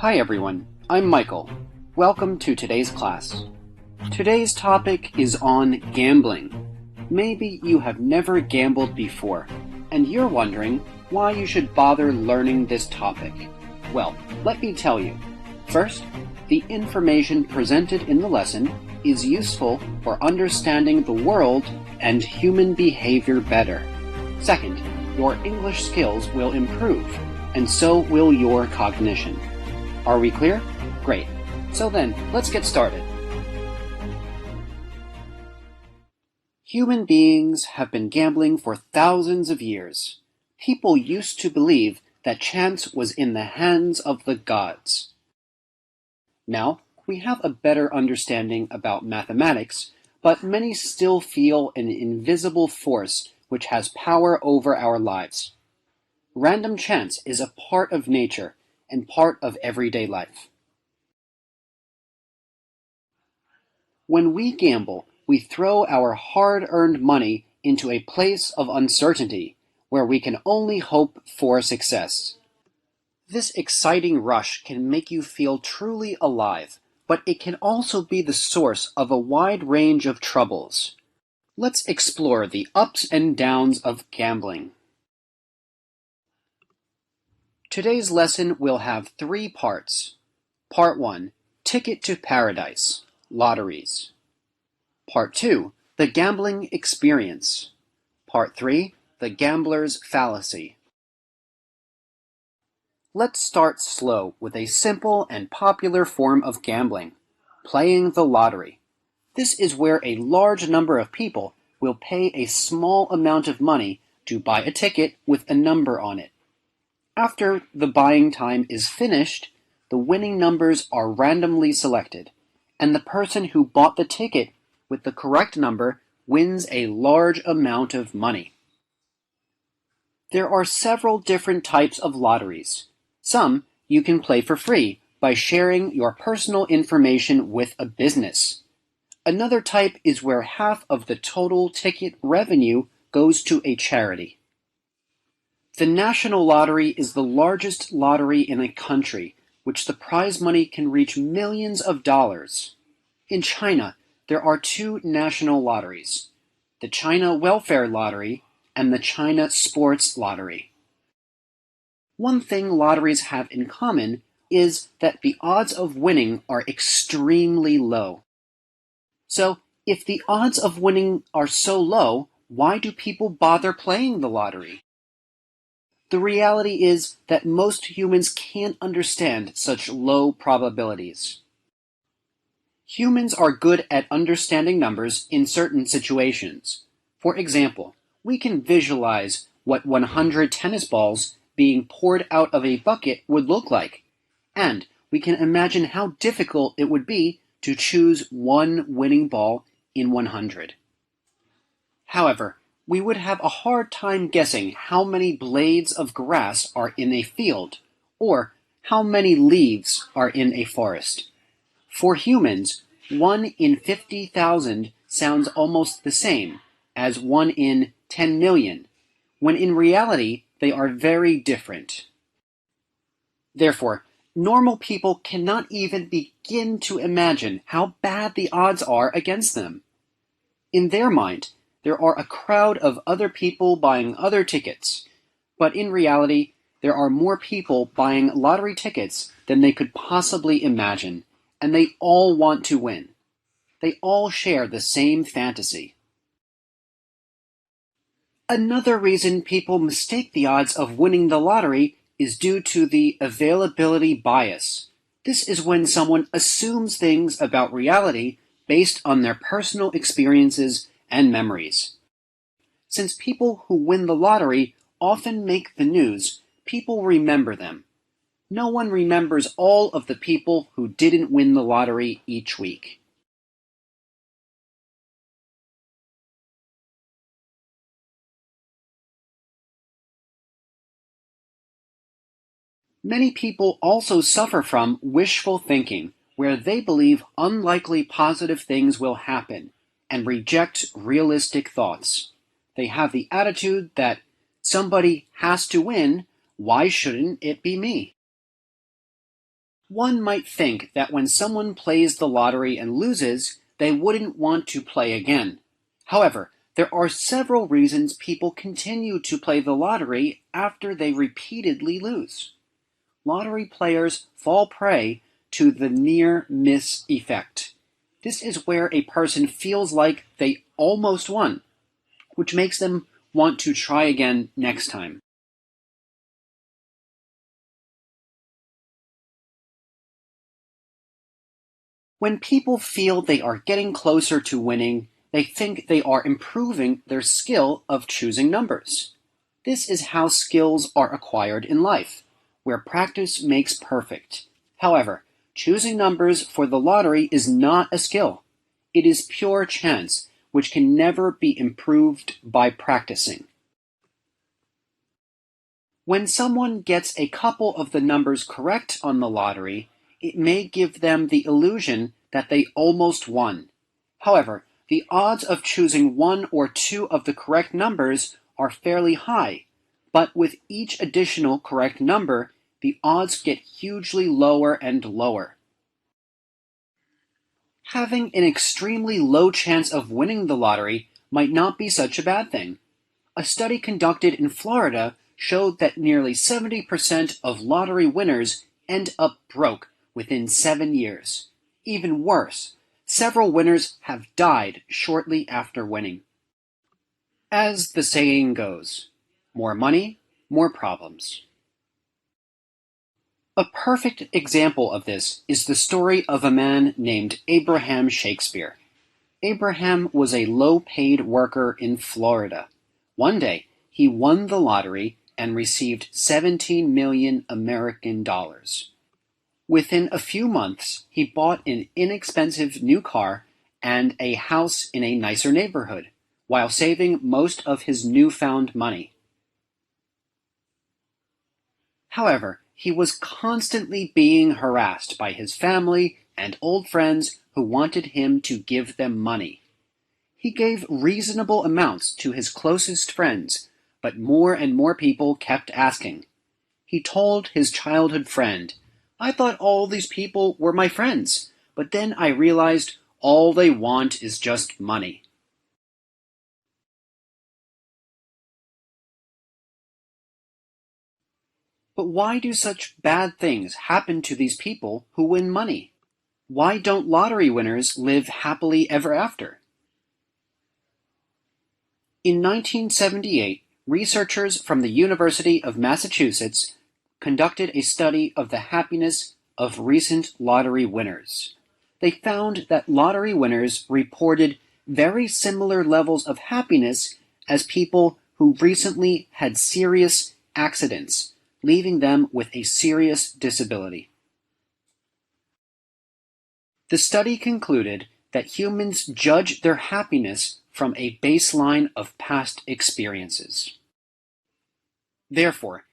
Hi everyone, I'm Michael. Welcome to today's class. Today's topic is on gambling. Maybe you have never gambled before, and you're wondering why you should bother learning this topic. Well, let me tell you. First, the information presented in the lesson is useful for understanding the world and human behavior better. Second, your English skills will improve, and so will your cognition. Are we clear? Great. So then, let's get started. Human beings have been gambling for thousands of years. People used to believe that chance was in the hands of the gods. Now, we have a better understanding about mathematics, but many still feel an invisible force which has power over our lives. Random chance is a part of nature and part of everyday life. When we gamble, we throw our hard-earned money into a place of uncertainty where we can only hope for success. This exciting rush can make you feel truly alive, but it can also be the source of a wide range of troubles. Let's explore the ups and downs of gambling. Today's lesson will have 3 parts. Part 1, Ticket to Paradise, Lotteries. Part 2, The Gambling Experience. Part 3, The Gambler's Fallacy. Let's start slow with a simple and popular form of gambling, playing the lottery. This is where a large number of people will pay a small amount of money to buy a ticket with a number on it. After the buying time is finished, the winning numbers are randomly selected, and the person who bought the ticket with the correct number wins a large amount of money. There are several different types of lotteries. Some you can play for free by sharing your personal information with a business. Another type is where half of the total ticket revenue goes to a charity. The national lottery is the largest lottery in a country, which the prize money can reach millions of dollars. In China, there are 2 national lotteries, the China Welfare Lottery and the China Sports Lottery. One thing lotteries have in common is that the odds of winning are extremely low. So, if the odds of winning are so low, why do people bother playing the lottery? The reality is that most humans can't understand such low probabilities. Humans are good at understanding numbers in certain situations. For example, we can visualize what 100 tennis balls being poured out of a bucket would look like, and we can imagine how difficult it would be to choose one winning ball in 100. However, we would have a hard time guessing how many blades of grass are in a field, or how many leaves are in a forest. For humans, 1 in 50,000 sounds almost the same as 1 in 10 million, when in reality they are very different. Therefore, normal people cannot even begin to imagine how bad the odds are against them. In their mind, there are a crowd of other people buying other tickets, but in reality, there are more people buying lottery tickets than they could possibly imagine, and they all want to win. They all share the same fantasy. Another reason people mistake the odds of winning the lottery is due to the availability bias. This is when someone assumes things about reality based on their personal experiences and memories. Since people who win the lottery often make the news, people remember them. No one remembers all of the people who didn't win the lottery each week. Many people also suffer from wishful thinking, where they believe unlikely positive things will happen and reject realistic thoughts. They have the attitude that somebody has to win, why shouldn't it be me? One might think that when someone plays the lottery and loses, they wouldn't want to play again. However, there are several reasons people continue to play the lottery after they repeatedly lose. Lottery players fall prey to the near-miss effect. This is where a person feels like they almost won, which makes them want to try again next time. When people feel they are getting closer to winning, they think they are improving their skill of choosing numbers. This is how skills are acquired in life, where practice makes perfect. However, choosing numbers for the lottery is not a skill. It is pure chance, which can never be improved by practicing. When someone gets a couple of the numbers correct on the lottery, it may give them the illusion that they almost won. However, the odds of choosing one or two of the correct numbers are fairly high, but with each additional correct number, the odds get hugely lower and lower. Having an extremely low chance of winning the lottery might not be such a bad thing. A study conducted in Florida showed that nearly 70% of lottery winners end up broke within 7 years. Even worse, several winners have died shortly after winning. As the saying goes, more money, more problems. A perfect example of this is the story of a man named Abraham Shakespeare. Abraham was a low-paid worker in Florida. One day, he won the lottery and received 17 million American dollars. Within a few months, he bought an inexpensive new car and a house in a nicer neighborhood, while saving most of his newfound money. However, he was constantly being harassed by his family and old friends who wanted him to give them money. He gave reasonable amounts to his closest friends, but more and more people kept asking. He told his childhood friend, "I thought all these people were my friends, but then I realized all they want is just money." But why do such bad things happen to these people who win money? Why don't lottery winners live happily ever after? In 1978, researchers from the University of Massachusetts conducted a study of the happiness of recent lottery winners. They found that lottery winners reported very similar levels of happiness as people who recently had serious accidents, leaving them with a serious disability. The study concluded that humans judge their happiness from a baseline of past experiences. Therefore,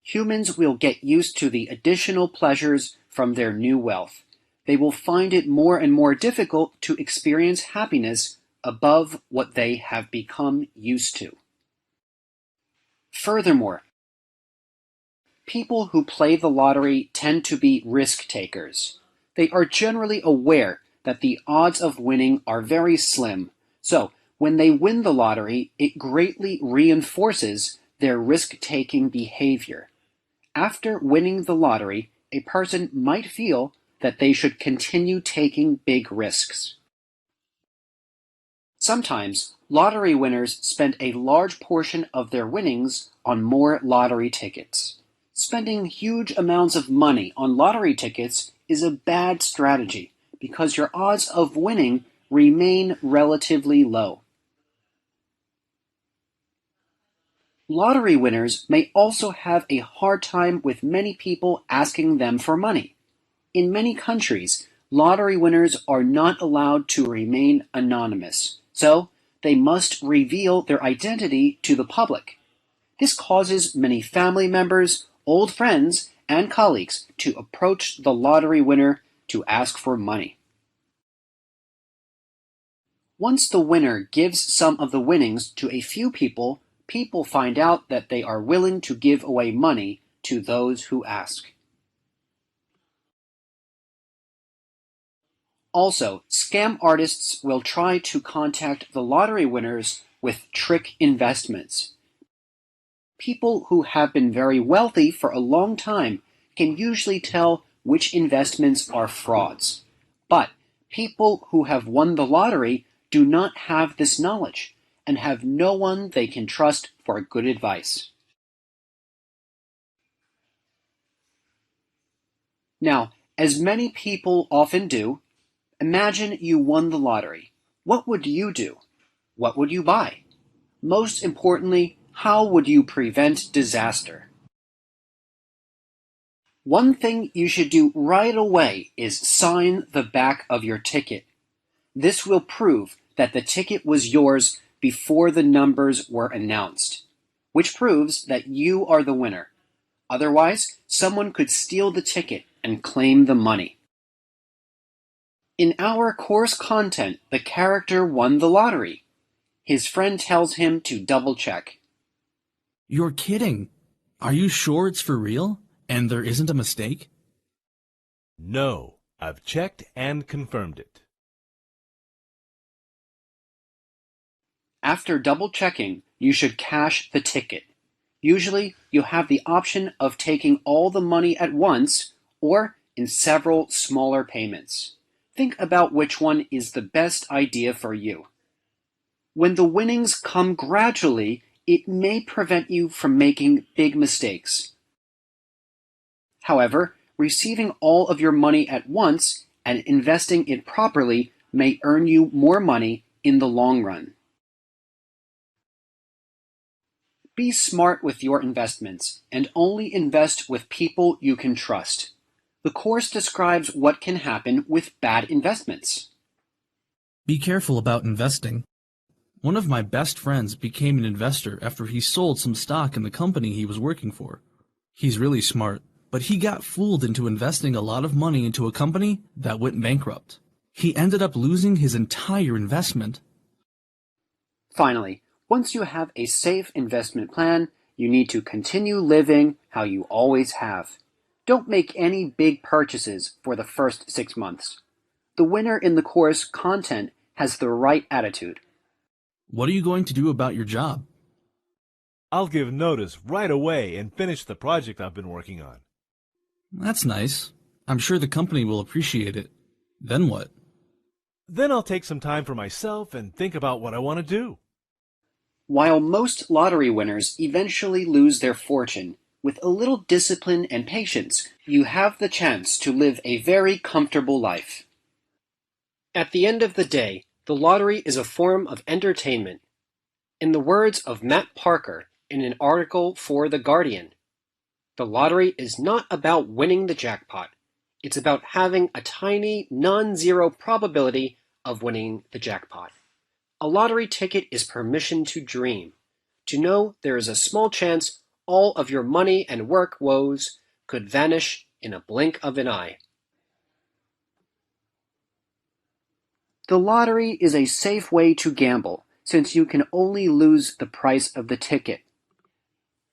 humans will get used to the additional pleasures from their new wealth. They will find it more and more difficult to experience happiness above what they have become used to. Furthermore, people who play the lottery tend to be risk takers. They are generally aware that the odds of winning are very slim, so when they win the lottery, it greatly reinforces their risk-taking behavior. After winning the lottery, a person might feel that they should continue taking big risks. Sometimes, lottery winners spend a large portion of their winnings on more lottery tickets. Spending huge amounts of money on lottery tickets is a bad strategy because your odds of winning remain relatively low. Lottery winners may also have a hard time with many people asking them for money. In many countries, lottery winners are not allowed to remain anonymous, so they must reveal their identity to the public. This causes many family members, old friends, and colleagues to approach the lottery winner to ask for money. Once the winner gives some of the winnings to a few people, people find out that they are willing to give away money to those who ask. Also, scam artists will try to contact the lottery winners with trick investments. People who have been very wealthy for a long time can usually tell which investments are frauds. But people who have won the lottery do not have this knowledge and have no one they can trust for good advice. Now, as many people often do, imagine you won the lottery. What would you do? What would you buy? Most importantly, how would you prevent disaster? One thing you should do right away is sign the back of your ticket. This will prove that the ticket was yours before the numbers were announced, which proves that you are the winner. Otherwise, someone could steal the ticket and claim the money. In our course content, the character won the lottery. His friend tells him to double-check. You're kidding. Are you sure it's for real and there isn't a mistake? No, I've checked and confirmed it. After double-checking, you should cash the ticket. Usually, you have the option of taking all the money at once or in several smaller payments. Think about which one is the best idea for you. When the winnings come gradually, it may prevent you from making big mistakes. However, receiving all of your money at once and investing it properly may earn you more money in the long run. Be smart with your investments and only invest with people you can trust. The course describes what can happen with bad investments. Be careful about investing. One of my best friends became an investor after he sold some stock in the company he was working for. He's really smart, but he got fooled into investing a lot of money into a company that went bankrupt. He ended up losing his entire investment. Finally, once you have a safe investment plan, you need to continue living how you always have. Don't make any big purchases for the first 6 months. The winner in the course content has the right attitude. What are you going to do about your job? I'll give notice right away and finish the project I've been working on. That's nice. I'm sure the company will appreciate it. Then what? Then I'll take some time for myself and think about what I want to do. While most lottery winners eventually lose their fortune, with a little discipline and patience, you have the chance to live a very comfortable life. At the end of the day, the lottery is a form of entertainment. In the words of Matt Parker in an article for The Guardian, the lottery is not about winning the jackpot. It's about having a tiny, non-zero probability of winning the jackpot. A lottery ticket is permission to dream, to know there is a small chance all of your money and work woes could vanish in a blink of an eye. The lottery is a safe way to gamble, since you can only lose the price of the ticket.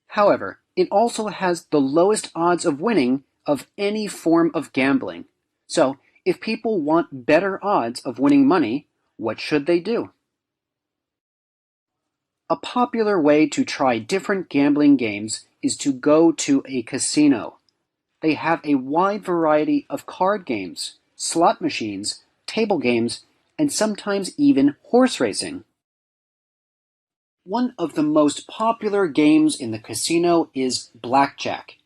However, it also has the lowest odds of winning of any form of gambling. So, if people want better odds of winning money, what should they do? A popular way to try different gambling games is to go to a casino. They have a wide variety of card games, slot machines, table games, and sometimes even horse racing. One of the most popular games in the casino is blackjack.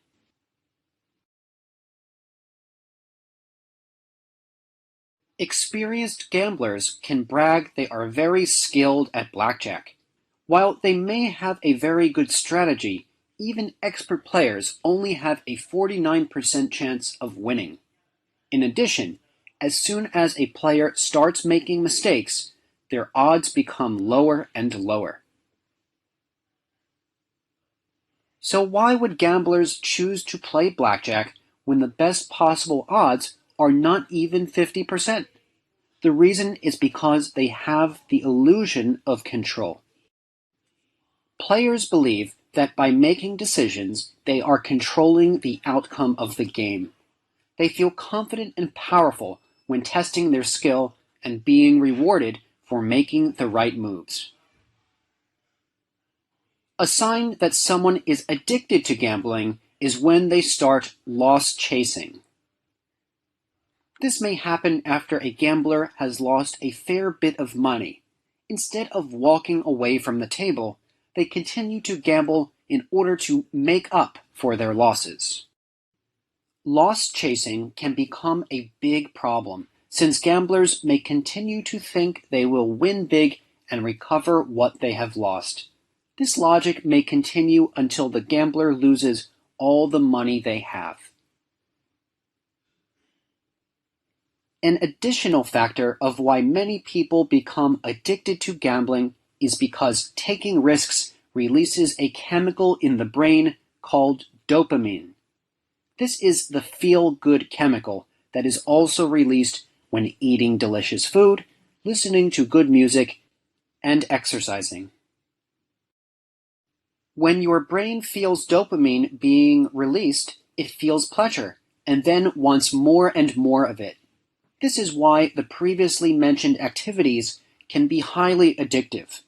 Experienced gamblers can brag they are very skilled at blackjack. While they may have a very good strategy, even expert players only have a 49% chance of winning. In addition, as soon as a player starts making mistakes, their odds become lower and lower. So why would gamblers choose to play blackjack when the best possible odds are not even 50%? The reason is because they have the illusion of control. Players believe that by making decisions, they are controlling the outcome of the game. They feel confident and powerful when testing their skill and being rewarded for making the right moves. A sign that someone is addicted to gambling is when they start loss chasing. This may happen after a gambler has lost a fair bit of money. Instead of walking away from the table, they continue to gamble in order to make up for their losses. Loss chasing can become a big problem, since gamblers may continue to think they will win big and recover what they have lost. This logic may continue until the gambler loses all the money they have. An additional factor of why many people become addicted to gambling is because taking risks releases a chemical in the brain called dopamine. This is the feel-good chemical that is also released when eating delicious food, listening to good music, and exercising. When your brain feels dopamine being released, it feels pleasure, and then wants more and more of it. This is why the previously mentioned activities can be highly addictive.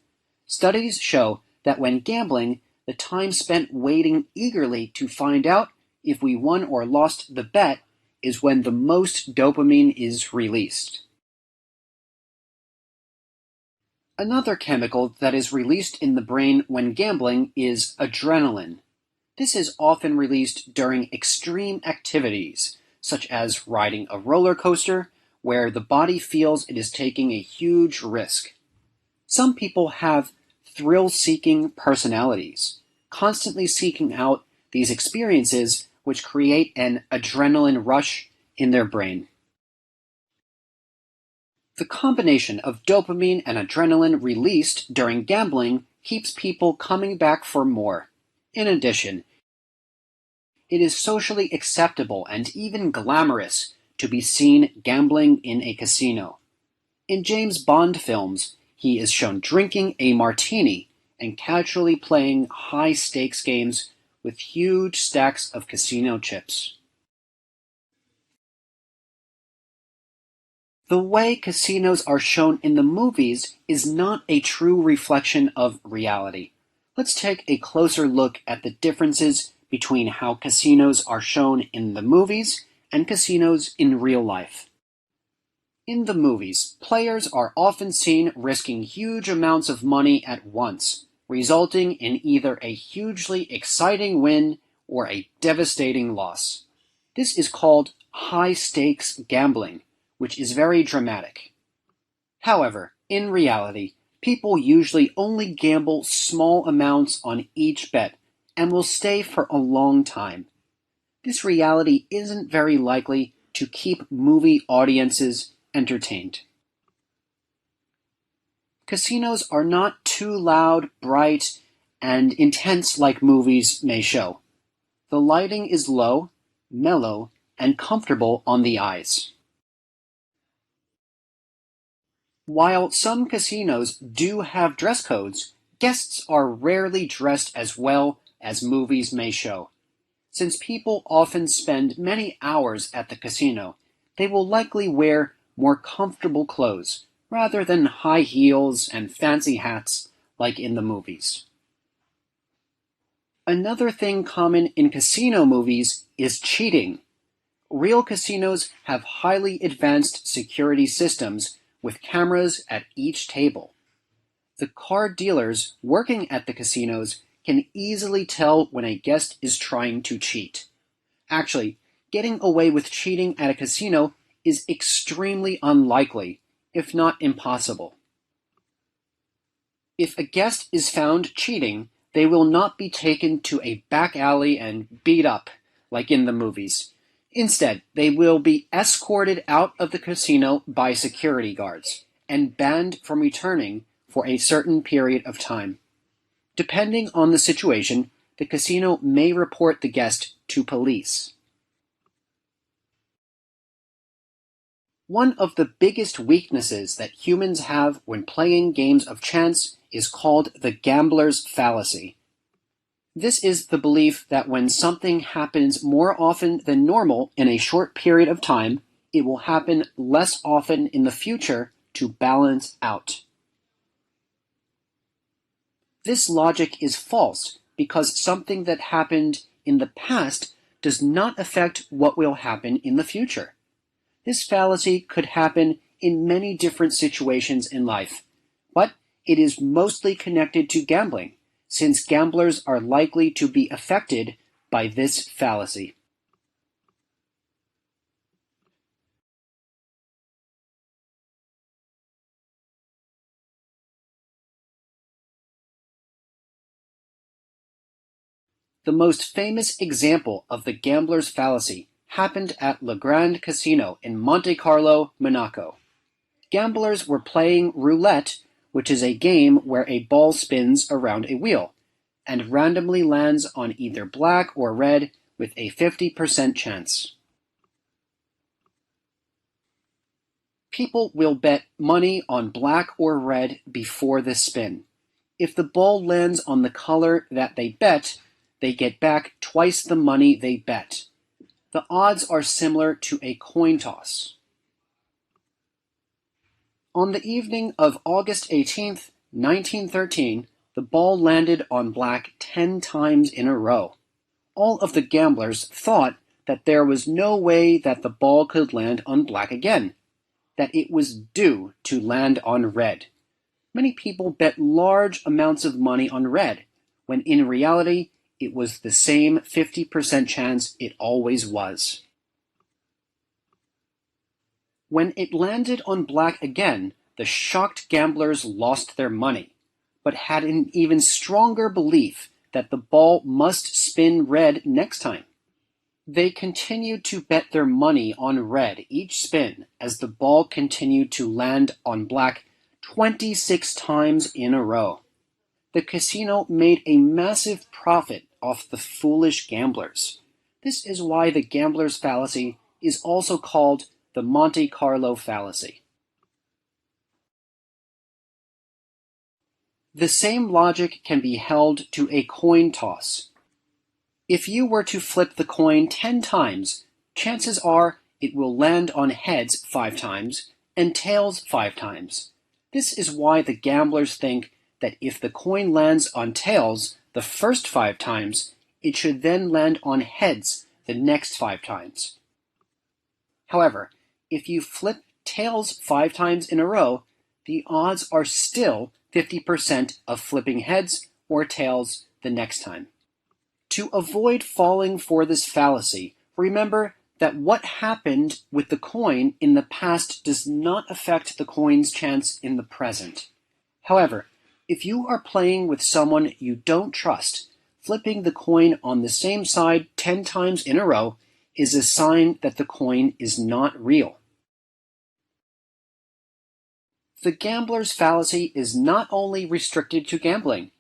Studies show that when gambling, the time spent waiting eagerly to find out if we won or lost the bet is when the most dopamine is released. Another chemical that is released in the brain when gambling is adrenaline. This is often released during extreme activities, such as riding a roller coaster, where the body feels it is taking a huge risk. Some people have thrill-seeking personalities, constantly seeking out these experiences which create an adrenaline rush in their brain. The combination of dopamine and adrenaline released during gambling keeps people coming back for more. In addition, it is socially acceptable and even glamorous to be seen gambling in a casino. In James Bond films, he is shown drinking a martini and casually playing high-stakes games with huge stacks of casino chips. The way casinos are shown in the movies is not a true reflection of reality. Let's take a closer look at the differences between how casinos are shown in the movies and casinos in real life. In the movies, players are often seen risking huge amounts of money at once, resulting in either a hugely exciting win or a devastating loss. This is called high-stakes gambling, which is very dramatic. However, in reality, people usually only gamble small amounts on each bet and will stay for a long time. This reality isn't very likely to keep movie audiences entertained. Casinos are not too loud, bright, and intense like movies may show. The lighting is low, mellow, and comfortable on the eyes. While some casinos do have dress codes, guests are rarely dressed as well as movies may show. Since people often spend many hours at the casino, they will likely wear more comfortable clothes rather than high heels and fancy hats like in the movies. Another thing common in casino movies is cheating. Real casinos have highly advanced security systems with cameras at each table. The card dealers working at the casinos can easily tell when a guest is trying to cheat. Actually, getting away with cheating at a casino is extremely unlikely, if not impossible. If a guest is found cheating, they will not be taken to a back alley and beat up, like in the movies. Instead, they will be escorted out of the casino by security guards and banned from returning for a certain period of time. Depending on the situation, the casino may report the guest to police. One of the biggest weaknesses that humans have when playing games of chance is called the gambler's fallacy. This is the belief that when something happens more often than normal in a short period of time, it will happen less often in the future to balance out. This logic is false because something that happened in the past does not affect what will happen in the future. This fallacy could happen in many different situations in life, but it is mostly connected to gambling, since gamblers are likely to be affected by this fallacy. The most famous example of the gambler's fallacy happened at Le Grand Casino in Monte Carlo, Monaco. Gamblers were playing roulette, which is a game where a ball spins around a wheel and randomly lands on either black or red with a 50% chance. People will bet money on black or red before the spin. If the ball lands on the color that they bet, they get back twice the money they bet. The odds are similar to a coin toss. On the evening of August 18th, 1913, the ball landed on black 10 times in a row. All of the gamblers thought that there was no way that the ball could land on black again, that it was due to land on red. Many people bet large amounts of money on red, when in reality, it was the same 50% chance it always was. When it landed on black again, the shocked gamblers lost their money, but had an even stronger belief that the ball must spin red next time. They continued to bet their money on red each spin as the ball continued to land on black 26 times in a row. The casino made a massive profit off the foolish gamblers. This is why the gambler's fallacy is also called the Monte Carlo fallacy. The same logic can be held to a coin toss. If you were to flip the coin 10 times, chances are it will land on heads 5 times and tails 5 times. This is why the gamblers think that if the coin lands on tails the first 5 times, it should then land on heads the next 5 times. However, if you flip tails 5 times in a row, the odds are still 50% of flipping heads or tails the next time. To avoid falling for this fallacy, remember that what happened with the coin in the past does not affect the coin's chance in the present. However, if you are playing with someone you don't trust, flipping the coin on the same side 10 times in a row is a sign that the coin is not real. The gambler's fallacy is not only restricted to gambling.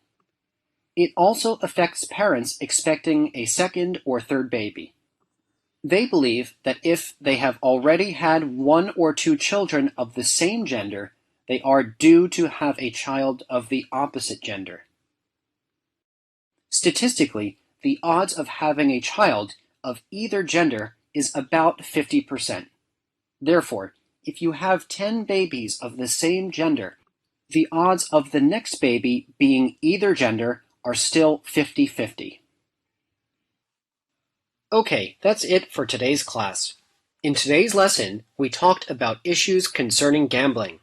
It also affects parents expecting a second or third baby. They believe that if they have already had 1 or 2 children of the same gender, they are due to have a child of the opposite gender. Statistically, the odds of having a child of either gender is about 50%. Therefore, if you have 10 babies of the same gender, the odds of the next baby being either gender are still 50-50. Okay, that's it for today's class. In today's lesson, we talked about issues concerning gambling.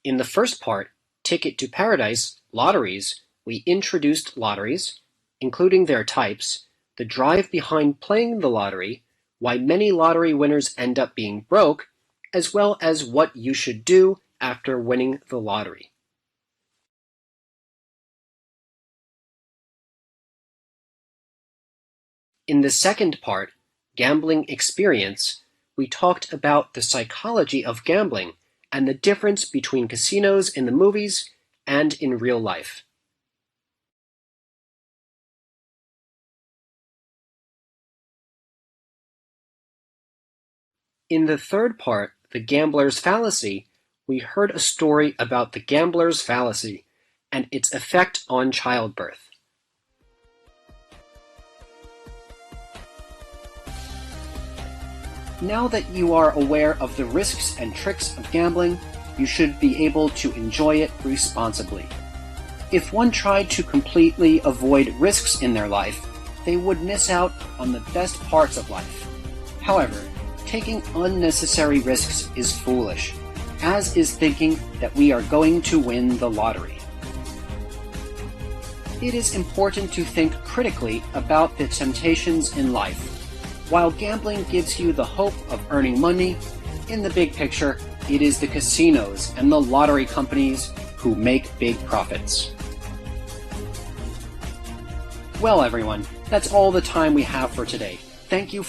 In the first part, Ticket to Paradise, lotteries, we introduced lotteries, including their types, the drive behind playing the lottery, why many lottery winners end up being broke, as well as what you should do after winning the lottery. In the second part, Gambling Experience, we talked about the psychology of gambling and the difference between casinos in the movies and in real life. In the third part, The Gambler's Fallacy, we heard a story about the gambler's fallacy and its effect on childbirth. Now that you are aware of the risks and tricks of gambling, you should be able to enjoy it responsibly. If one tried to completely avoid risks in their life, they would miss out on the best parts of life. However, taking unnecessary risks is foolish, as is thinking that we are going to win the lottery. It is important to think critically about the temptations in life. While gambling gives you the hope of earning money, in the big picture, it is the casinos and the lottery companies who make big profits. Well, everyone, that's all the time we have for today. Thank you